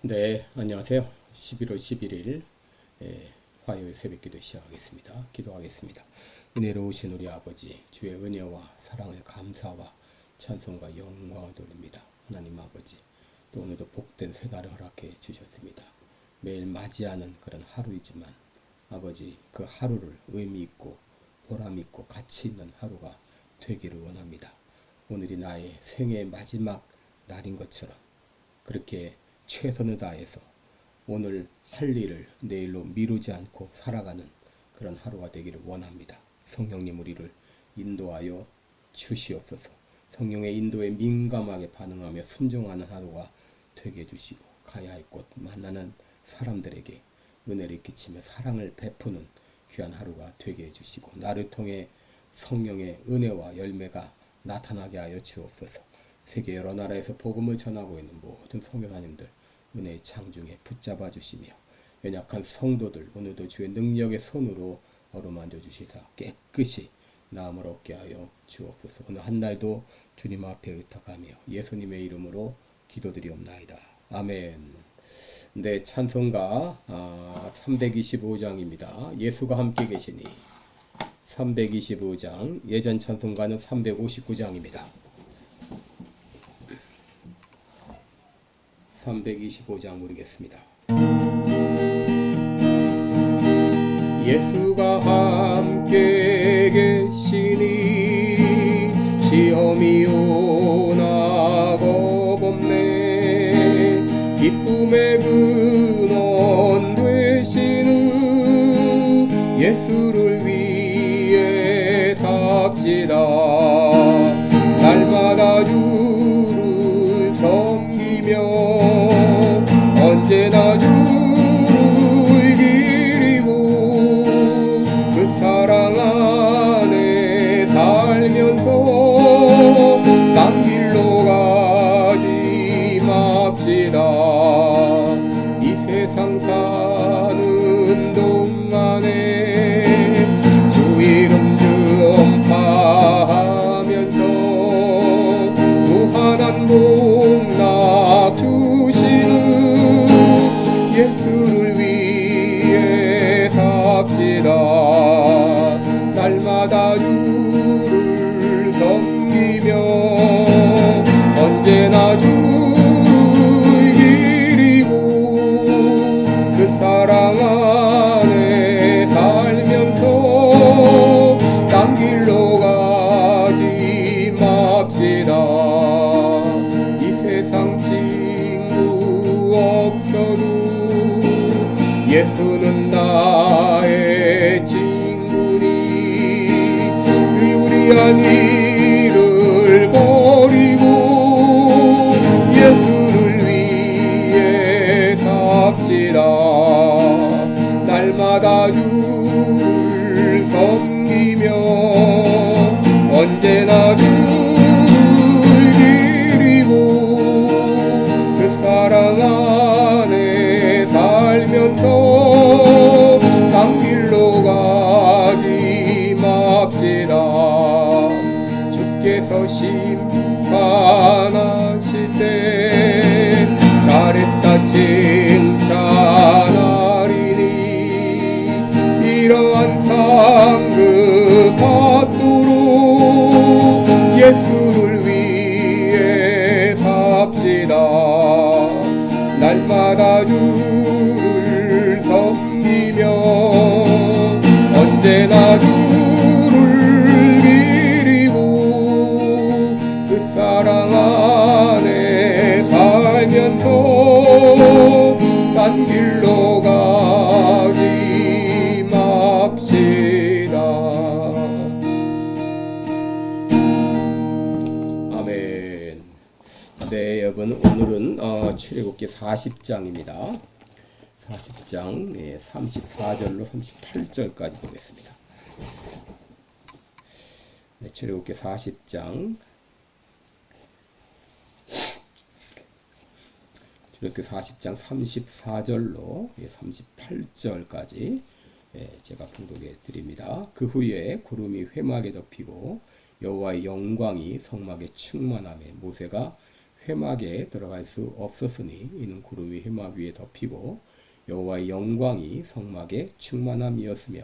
네, 안녕하세요. 11월 11일 화요일 새벽기도 시작하겠습니다. 기도하겠습니다. 은혜로우신 우리 아버지, 주의 은혜와 사랑의 감사와 찬송과 영광을 돌립니다. 하나님 아버지, 또 오늘도 복된 새 날을 허락해 주셨습니다. 매일 맞이하는 그런 하루이지만 아버지, 그 하루를 의미 있고 보람 있고 가치 있는 하루가 되기를 원합니다. 오늘이 나의 생애의 마지막 날인 것처럼 그렇게 최선을 다해서 오늘 할 일을 내일로 미루지 않고 살아가는 그런 하루가 되기를 원합니다. 성령님 우리를 인도하여 주시옵소서. 성령의 인도에 민감하게 반응하며 순종하는 하루가 되게 해주시고 가야 할 곳 만나는 사람들에게 은혜를 끼치며 사랑을 베푸는 귀한 하루가 되게 해주시고 나를 통해 성령의 은혜와 열매가 나타나게 하여 주옵소서. 세계 여러 나라에서 복음을 전하고 있는 모든 선교사님들 은혜의 창중에 붙잡아 주시며 연약한 성도들 오늘도 주의 능력의 손으로 어루만져 주시사 깨끗이 나음을 얻게 하여 주옵소서. 오늘 한 날도 주님 앞에 의탁하며 예수님의 이름으로 기도드리옵나이다. 아멘. 네, 찬송가 325장입니다. 예수가 함께 계시니 325장, 예전 찬송가는 359장입니다. 325장 모르겠습니다. 예수가 함께 계시니 시험이 오나 겁없네. 기쁨의 근원 되시는 예수를 위해 삽시다. 날마다 주를 섬기며 언제나 주를 기리고 그 사랑 안에 살면서 딴 길로 가지 맙시다. 이 세상 사는 동안에 주 이름 전파하면서 무한한 복락 주시는 예수를 위해 삽시다. 날마다 주를 섬기며 언제나 주를 기리고 그 사랑 안에 살면서 딴 길로 가지 맙시다. 이 세상 친구 없어도 예수는 나의 친구니 우리한 일을 버리고 예수를 위해 삽시다. 날마다 주를 섬기며 언제나 주를 기리고 그 사랑 안에 살면서 딴 길로 가지 맙시다. 주께서 심판하실 때 잘했다 칭찬하리니 이러한 상급 받도록 예수를 위해 삽시다. 날마다 주를 섬기며 언제나 주를 기리고 그 사랑 안에 살면서 딴 길로 가지 맙시다. 아멘. 네, 여러분 오늘은 출애굽기 40장입니다. 40장 34절로 38절까지 보겠습니다. 네, 출애굽기 40장 출애굽기 40장 34절로 38절까지 제가 봉독해 드립니다. 그 후에 구름이 회막에 덮이고 여호와의 영광이 성막에 충만하며 모세가 회막에 들어갈 수 없었으니 이는 구름이 회막 위에 덮이고 여호와의 영광이 성막의 충만함이었으며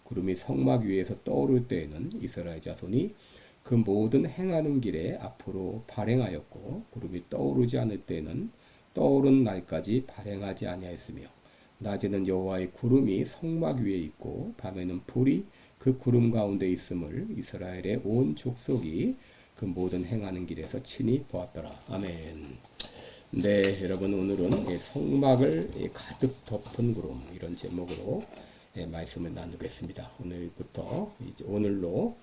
구름이 성막 위에서 떠오를 때에는 이스라엘 자손이 그 모든 행하는 길에 앞으로 발행하였고 구름이 떠오르지 않을 때에는 떠오른 날까지 발행하지 아니하였으며 낮에는 여호와의 구름이 성막 위에 있고 밤에는 불이 그 구름 가운데 있음을 이스라엘의 온 족속이 그 모든 행하는 길에서 친히 보았더라. 아멘. 네, 여러분 오늘은 성막을 가득 덮은 구름 이런 제목으로 말씀을 나누겠습니다. 오늘부터 이제 오늘로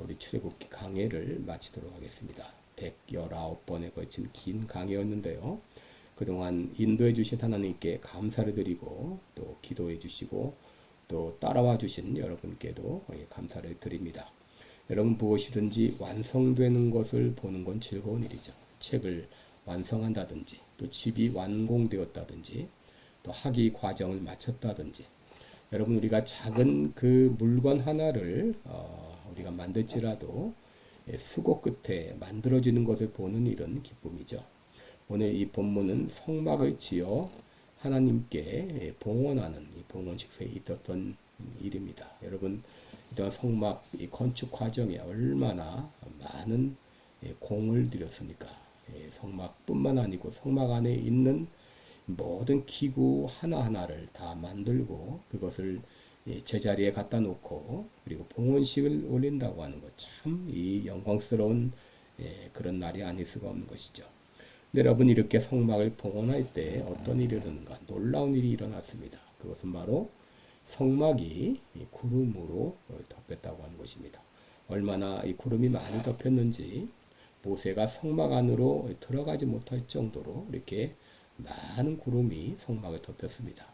우리 출애굽기 강해를 마치도록 하겠습니다. 119번에 걸친 긴 강해였는데요. 그동안 인도해 주신 하나님께 감사를 드리고 또 기도해 주시고 또 따라와 주신 여러분께도 감사를 드립니다. 여러분 무엇이든지 완성되는 것을 보는 건 즐거운 일이죠. 책을 완성한다든지 또 집이 완공되었다든지 또 학위 과정을 마쳤다든지 여러분 우리가 작은 그 물건 하나를 우리가 만들지라도 수고 끝에 만들어지는 것을 보는 일은 기쁨이죠. 오늘 이 본문은 성막을 지어 하나님께 봉헌하는 이 봉헌 식사에 있었던 일입니다. 여러분 이러한 성막 이 건축 과정에 얼마나 많은 공을 들였습니까? 성막뿐만 아니고 성막 안에 있는 모든 기구 하나하나를 다 만들고 그것을 제자리에 갖다 놓고 그리고 봉헌식을 올린다고 하는 것 참 이 영광스러운 그런 날이 아닐 수가 없는 것이죠. 여러분 이렇게 성막을 봉헌할 때 어떤 일이 일어나는가? 놀라운 일이 일어났습니다. 그것은 바로 성막이 구름으로 덮였다고 하는 것입니다. 얼마나 이 구름이 많이 덮였는지 모세가 성막 안으로 들어가지 못할 정도로 이렇게 많은 구름이 성막을 덮였습니다.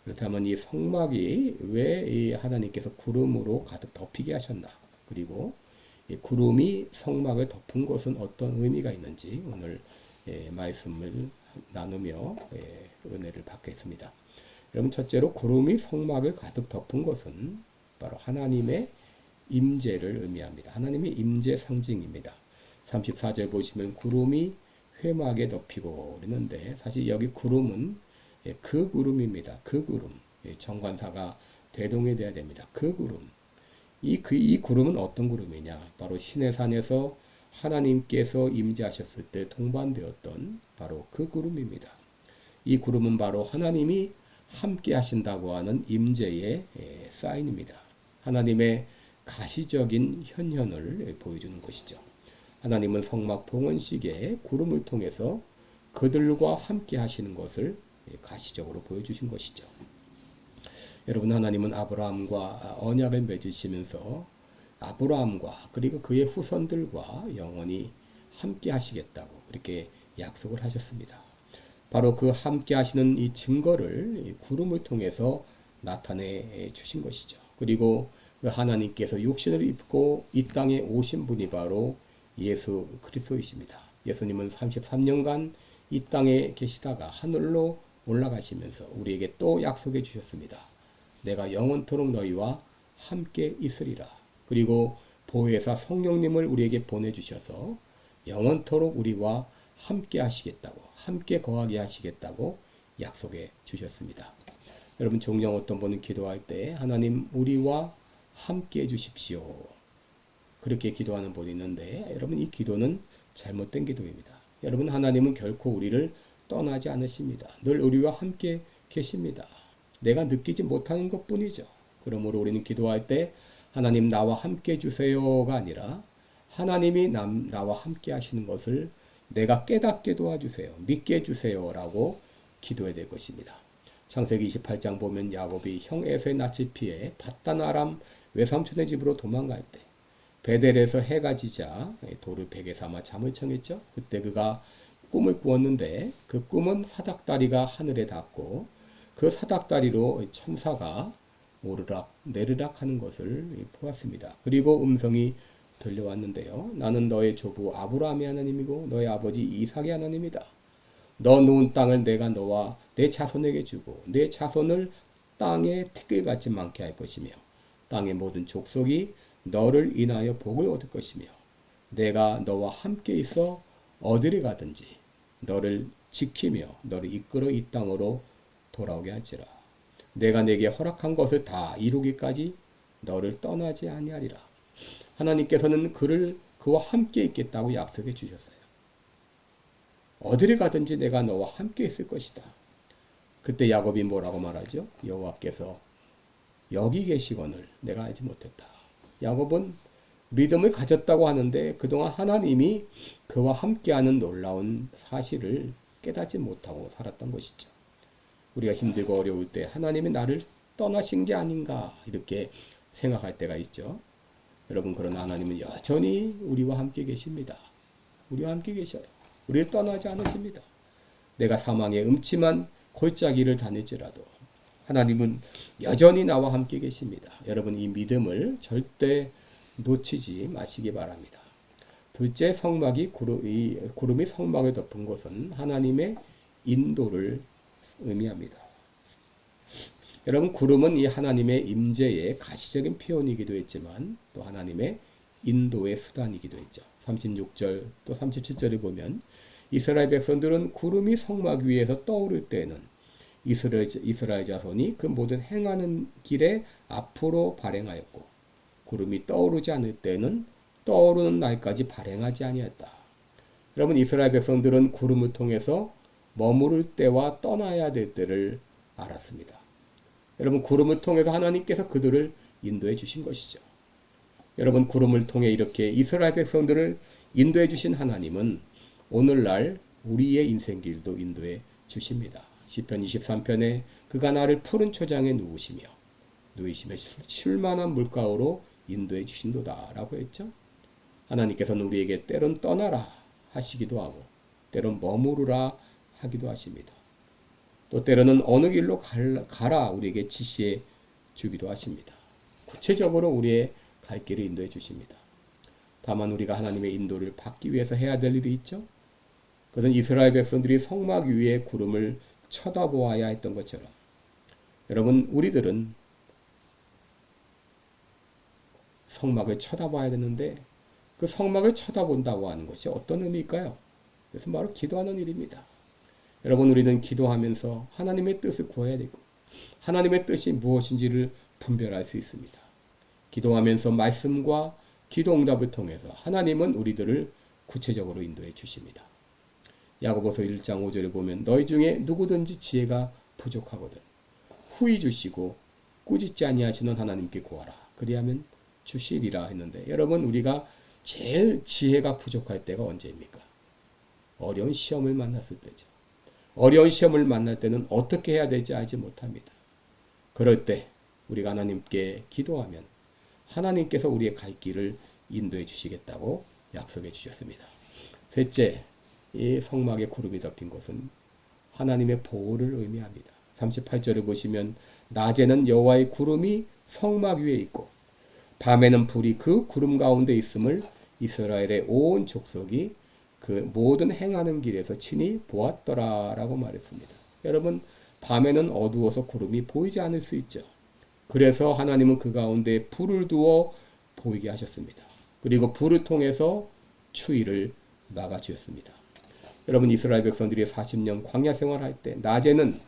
그렇다면 이 성막이 왜 이 하나님께서 구름으로 가득 덮이게 하셨나? 그리고 이 구름이 성막을 덮은 것은 어떤 의미가 있는지 오늘 말씀을 나누며 은혜를 받겠습니다. 여러분 첫째로 구름이 성막을 가득 덮은 것은 바로 하나님의 임재를 의미합니다. 하나님의 임재 상징입니다. 34절 보시면 구름이 회막에 덮이고 그러는데 사실 여기 구름은 그 구름입니다. 그 구름. 정관사가 대동이 돼야 됩니다. 그 구름. 이 구름은 어떤 구름이냐? 바로 시내산에서 하나님께서 임재하셨을 때 동반되었던 바로 그 구름입니다. 이 구름은 바로 하나님이 함께 하신다고 하는 임재의 사인입니다. 하나님의 가시적인 현현을 보여주는 것이죠. 하나님은 성막 봉헌식에 구름을 통해서 그들과 함께 하시는 것을 가시적으로 보여주신 것이죠. 여러분 하나님은 아브라함과 언약을 맺으시면서 아브라함과 그리고 그의 후손들과 영원히 함께 하시겠다고 그렇게 약속을 하셨습니다. 바로 그 함께 하시는 이 증거를 구름을 통해서 나타내 주신 것이죠. 그리고 하나님께서 육신을 입고 이 땅에 오신 분이 바로 예수 그리스도이십니다. 예수님은 33년간 이 땅에 계시다가 하늘로 올라가시면서 우리에게 또 약속해 주셨습니다. 내가 영원토록 너희와 함께 있으리라. 그리고 보혜사 성령님을 우리에게 보내주셔서 영원토록 우리와 함께 하시겠다고 함께 거하게 하시겠다고 약속해 주셨습니다. 여러분 종종 어떤 분은 기도할 때 하나님 우리와 함께 해 주십시오. 그렇게 기도하는 분이 있는데 여러분 이 기도는 잘못된 기도입니다. 여러분 하나님은 결코 우리를 떠나지 않으십니다. 늘 우리와 함께 계십니다. 내가 느끼지 못하는 것뿐이죠. 그러므로 우리는 기도할 때 하나님 나와 함께 해주세요가 아니라 하나님이 나와 함께 하시는 것을 내가 깨닫게 도와주세요. 믿게 해주세요라고 기도해야 될 것입니다. 창세기 28장 보면 야곱이 형 에서의 낯을 피해 밧단 아람 외삼촌의 집으로 도망갈 때 베델에서 해가 지자 돌을 베개 삼아 잠을 청했죠. 그때 그가 꿈을 꾸었는데 그 꿈은 사닥다리가 하늘에 닿고 그 사닥다리로 천사가 오르락 내리락 하는 것을 보았습니다. 그리고 음성이 들려왔는데요. 나는 너의 조부 아브라함의 하나님이고 너의 아버지 이삭의 하나님이다. 너 누운 땅을 내가 너와 내 자손에게 주고 내 자손을 땅에 티끌같이 많게 할 것이며 땅의 모든 족속이 너를 인하여 복을 얻을 것이며 내가 너와 함께 있어 어디를 가든지 너를 지키며 너를 이끌어 이 땅으로 돌아오게 할지라. 내가 내게 허락한 것을 다 이루기까지 너를 떠나지 아니하리라. 하나님께서는 그와 함께 있겠다고 약속해 주셨어요. 어디를 가든지 내가 너와 함께 있을 것이다. 그때 야곱이 뭐라고 말하죠? 여호와께서 여기 계시거늘 내가 알지 못했다. 야곱은 믿음을 가졌다고 하는데 그동안 하나님이 그와 함께하는 놀라운 사실을 깨닫지 못하고 살았던 것이죠. 우리가 힘들고 어려울 때 하나님이 나를 떠나신 게 아닌가 이렇게 생각할 때가 있죠. 여러분, 그러나 하나님은 여전히 우리와 함께 계십니다. 우리와 함께 계셔요. 우리를 떠나지 않으십니다. 내가 사망의 음침한 골짜기를 다닐지라도 하나님은 여전히 나와 함께 계십니다. 여러분, 이 믿음을 절대 놓치지 마시기 바랍니다. 둘째, 구름이 성막을 덮은 것은 하나님의 인도를 의미합니다. 여러분, 구름은 이 하나님의 임재의 가시적인 표현이기도 했지만 또 하나님의 인도의 수단이기도 했죠. 36절 또 37절을 보면 이스라엘 백성들은 구름이 성막 위에서 떠오를 때에는 이스라엘 자손이 그 모든 행하는 길에 앞으로 발행하였고 구름이 떠오르지 않을 때는 떠오르는 날까지 발행하지 아니했다. 여러분, 이스라엘 백성들은 구름을 통해서 머무를 때와 떠나야 될 때를 알았습니다. 여러분, 구름을 통해서 하나님께서 그들을 인도해 주신 것이죠. 여러분, 구름을 통해 이렇게 이스라엘 백성들을 인도해 주신 하나님은 오늘날 우리의 인생길도 인도해 주십니다. 시편 23편에 그가 나를 푸른 초장에 누우시며 쉴만한 물가로 인도해 주신도다 라고 했죠. 하나님께서는 우리에게 때론 떠나라 하시기도 하고 때론 머무르라 하기도 하십니다. 또 때로는 어느 길로 가라 우리에게 지시해 주기도 하십니다. 구체적으로 우리의 갈 길을 인도해 주십니다. 다만 우리가 하나님의 인도를 받기 위해서 해야 될 일이 있죠. 그것은 이스라엘 백성들이 성막 위에 구름을 쳐다보아야 했던 것처럼 여러분, 우리들은 성막을 쳐다봐야 되는데 그 성막을 쳐다본다고 하는 것이 어떤 의미일까요? 그것은 바로 기도하는 일입니다. 여러분, 우리는 기도하면서 하나님의 뜻을 구해야 되고 하나님의 뜻이 무엇인지를 분별할 수 있습니다. 기도하면서 말씀과 기도 응답을 통해서 하나님은 우리들을 구체적으로 인도해 주십니다. 야고보서 1장 5절에 보면 너희 중에 누구든지 지혜가 부족하거든 후히 주시고 꾸짖지 아니하시는 하나님께 구하라 그리하면 주시리라 했는데, 여러분, 우리가 제일 지혜가 부족할 때가 언제입니까? 어려운 시험을 만났을 때죠. 어려운 시험을 만날 때는 어떻게 해야 될지 알지 못합니다. 그럴 때 우리가 하나님께 기도하면 하나님께서 우리의 갈 길을 인도해 주시겠다고 약속해 주셨습니다. 셋째, 이 성막에 구름이 덮인 것은 하나님의 보호를 의미합니다. 38절을 보시면 낮에는 여호와의 구름이 성막 위에 있고 밤에는 불이 그 구름 가운데 있음을 이스라엘의 온 족속이 그 모든 행하는 길에서 친히 보았더라라고 말했습니다. 여러분, 밤에는 어두워서 구름이 보이지 않을 수 있죠. 그래서 하나님은 그 가운데 불을 두어 보이게 하셨습니다. 그리고 불을 통해서 추위를 막아주었습니다. 여러분, 이스라엘 백성들이 40년 광야 생활할 때 낮에는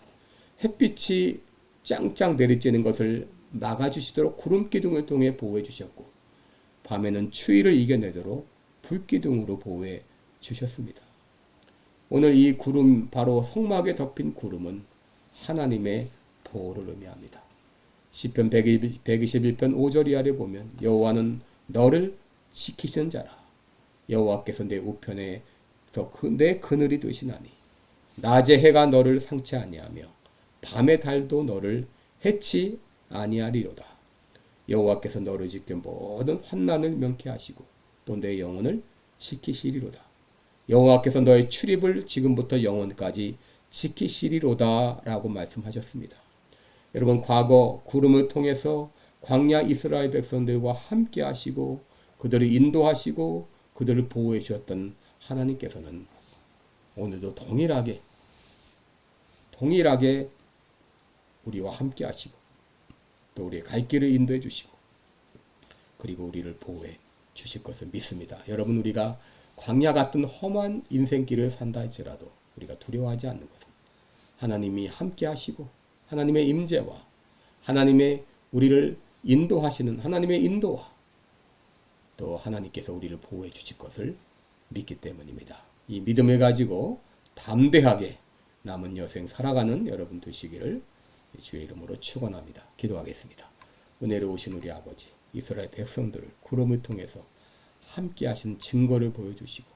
햇빛이 짱짱 내리쬐는 것을 막아주시도록 구름 기둥을 통해 보호해 주셨고 밤에는 추위를 이겨내도록 불기둥으로 보호해 주셨습니다. 오늘 이 구름, 바로 성막에 덮인 구름은 하나님의 보호를 의미합니다. 시편 121편 5절 이하를 보면 여호와는 너를 지키시는 자라. 여호와께서 내 우편에서 내 그늘이 되시나니 낮에 해가 너를 상치 아니하며 밤의 달도 너를 해치 아니하리로다. 여호와께서 너를 지켜 모든 환난을 명쾌하시고 또 내 영혼을 지키시리로다. 여호와께서 너의 출입을 지금부터 영원까지 지키시리로다 라고 말씀하셨습니다. 여러분, 과거 구름을 통해서 광야 이스라엘 백성들과 함께 하시고 그들을 인도하시고 그들을 보호해 주셨던 하나님께서는 오늘도 동일하게 우리와 함께 하시고 또 우리의 갈 길을 인도해 주시고 그리고 우리를 보호해 주실 것을 믿습니다. 여러분, 우리가 광야 같은 험한 인생길을 산다 할지라도 우리가 두려워하지 않는 것은 하나님이 함께 하시고 하나님의 임재와 하나님의 우리를 인도하시는 하나님의 인도와 또 하나님께서 우리를 보호해 주실 것을 믿기 때문입니다. 이 믿음을 가지고 담대하게 남은 여생 살아가는 여러분 되시기를 주의 이름으로 축원합니다. 기도하겠습니다. 은혜로우신 우리 아버지, 이스라엘 백성들을 구름을 통해서 함께 하신 증거를 보여주시고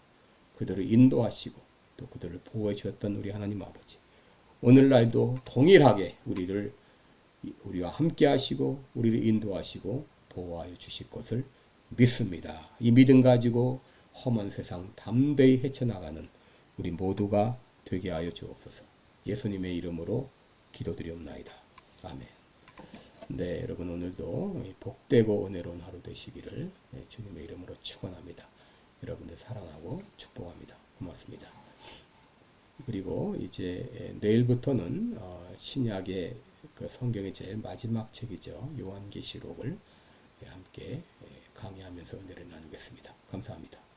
그들을 인도하시고 또 그들을 보호해 주셨던 우리 하나님 아버지, 오늘날도 동일하게 우리와 함께 하시고 우리를 인도하시고 보호하여 주실 것을 믿습니다. 이 믿음 가지고 험한 세상 담대히 헤쳐나가는 우리 모두가 되게 하여 주옵소서. 예수님의 이름으로 기도드리옵나이다. 아멘. 네, 여러분 오늘도 복되고 은혜로운 하루 되시기를 주님의 이름으로 축원합니다. 여러분들 사랑하고 축복합니다. 고맙습니다. 그리고 이제 내일부터는 신약의 그 성경의 제일 마지막 책이죠. 요한계시록을 함께 강의하면서 은혜를 나누겠습니다. 감사합니다.